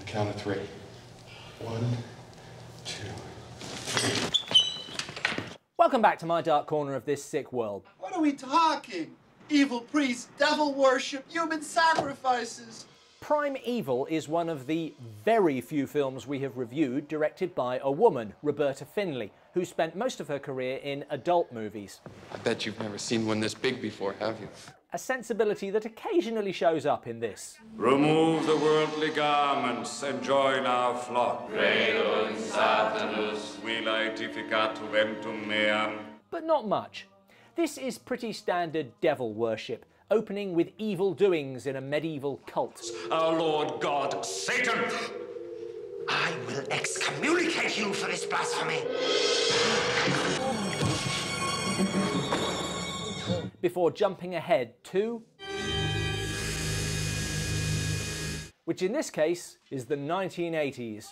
Count of 3. 1, 2, 3. Welcome back to my dark corner of this sick world. What are we talking? Evil priests, devil worship, human sacrifices. Prime Evil is one of the very few films we have reviewed directed by a woman, Roberta Findlay, who spent most of her career in adult movies. I bet you've never seen one this big before, have you? A sensibility that occasionally shows up in this. Remove the worldly garments and join our flock. Credo in Satanus. We laetificatum ventum meam. But not much. This is pretty standard devil worship, opening with evil doings in a medieval cult. Our Lord God, Satan! I will excommunicate you for this blasphemy. Before jumping ahead to... which in this case is the 1980s.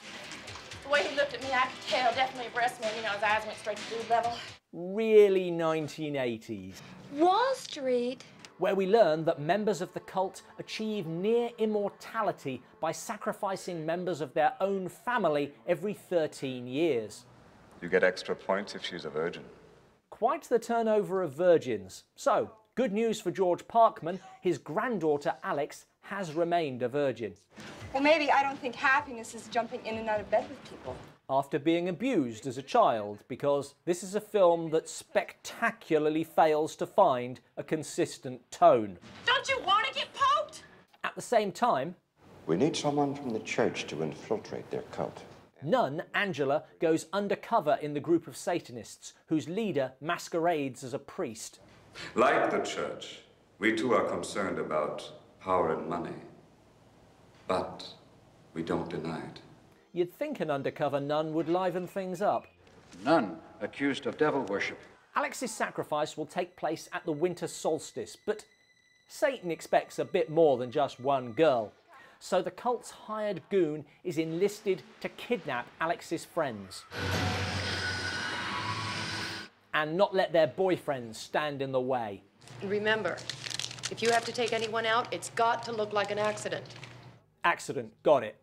The way he looked at me, I could tell, definitely impressed me. You know, his eyes went straight to dude level. Really 1980s. Wall Street. Where we learn that members of the cult achieve near immortality by sacrificing members of their own family every 13 years. You get extra points if she's a virgin. Quite the turnover of virgins. So, good news for George Parkman, his granddaughter Alex has remained a virgin. Well, maybe I don't think happiness is jumping in and out of bed with people. After being abused as a child, because this is a film that spectacularly fails to find a consistent tone. Don't you want to get poked? At the same time, we need someone from the church to infiltrate their cult. nun Angela goes undercover in the group of Satanists, whose leader masquerades as a priest. Like the church, we too are concerned about power and money. But we don't deny it. You'd think an undercover nun would liven things up. Nun accused of devil worship. Alex's sacrifice will take place at the winter solstice, but Satan expects a bit more than just one girl. So the cult's hired goon is enlisted to kidnap Alex's friends. And not let their boyfriends stand in the way. Remember, if you have to take anyone out, it's got to look like an accident. Accident, got it.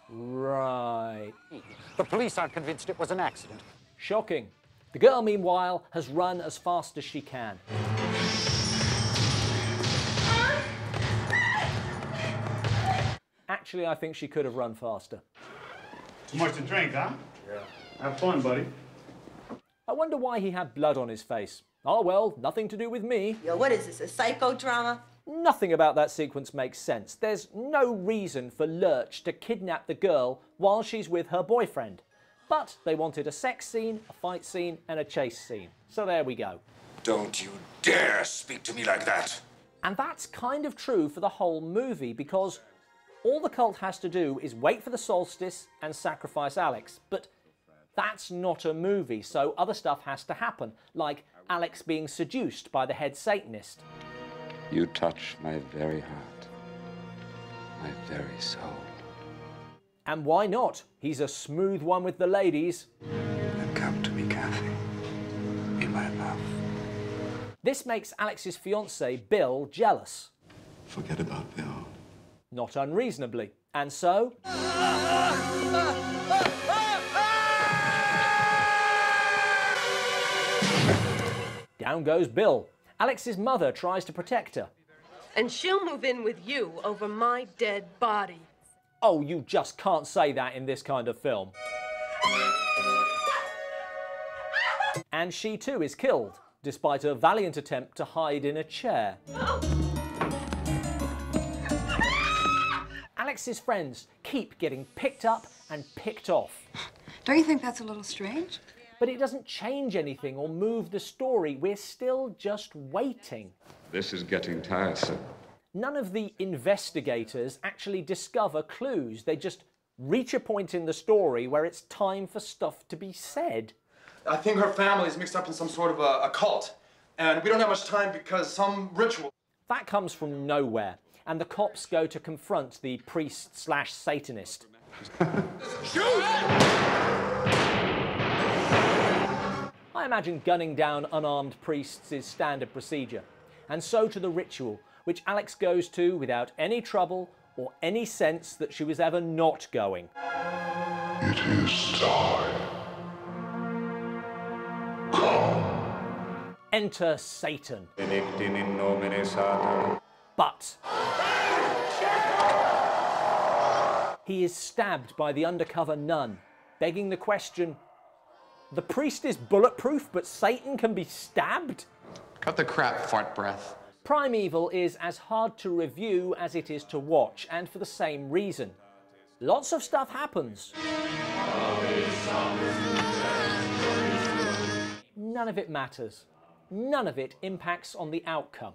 Right. The police aren't convinced it was an accident. Shocking. The girl, meanwhile, has run as fast as she can. Actually, I think she could have run faster. Too much to drink, huh? Yeah. Have fun, buddy. I wonder why he had blood on his face. Oh well, nothing to do with me. Yo, what is this, a psychodrama? Nothing about that sequence makes sense. There's no reason for Lurch to kidnap the girl while she's with her boyfriend. But they wanted a sex scene, a fight scene, and a chase scene. So there we go. Don't you dare speak to me like that! And that's kind of true for the whole movie, because all the cult has to do is wait for the solstice and sacrifice Alex. But that's not a movie, so other stuff has to happen, like Alex being seduced by the head Satanist. You touch my very heart, my very soul. And why not? He's a smooth one with the ladies. Then come to me, Kathy. Be my love. This makes Alex's fiancée, Bill, jealous. Forget about Bill. Not unreasonably. And so... down goes Bill. Alex's mother tries to protect her. And she'll move in with you over my dead body. Oh, you just can't say that in this kind of film. And she too is killed, despite a valiant attempt to hide in a chair. Alex's friends keep getting picked up and picked off. Don't you think that's a little strange? But it doesn't change anything or move the story. We're still just waiting. This is getting tiresome. None of the investigators actually discover clues. They just reach a point in the story where it's time for stuff to be said. I think her family's mixed up in some sort of a cult. And we don't have much time because some ritual... That comes from nowhere. And the cops go to confront the I imagine gunning down unarmed priests is standard procedure, and so to the ritual, which Alex goes to without any trouble or any sense that she was ever not going. It is time. Come. Enter Satan. Benedictin in nomine Satan. But he is stabbed by the undercover nun, begging the question, the priest is bulletproof, but Satan can be stabbed? Cut the crap, fart breath. Primeval is as hard to review as it is to watch, and for the same reason. Lots of stuff happens. None of it matters. None of it impacts on the outcome.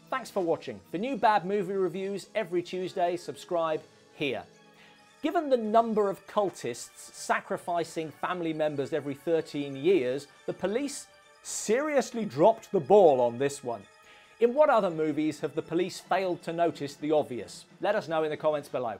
Thanks for watching. For new bad movie reviews every Tuesday, subscribe here. Given the number of cultists sacrificing family members every 13 years, the police seriously dropped the ball on this one. In what other movies have the police failed to notice the obvious? Let us know in the comments below.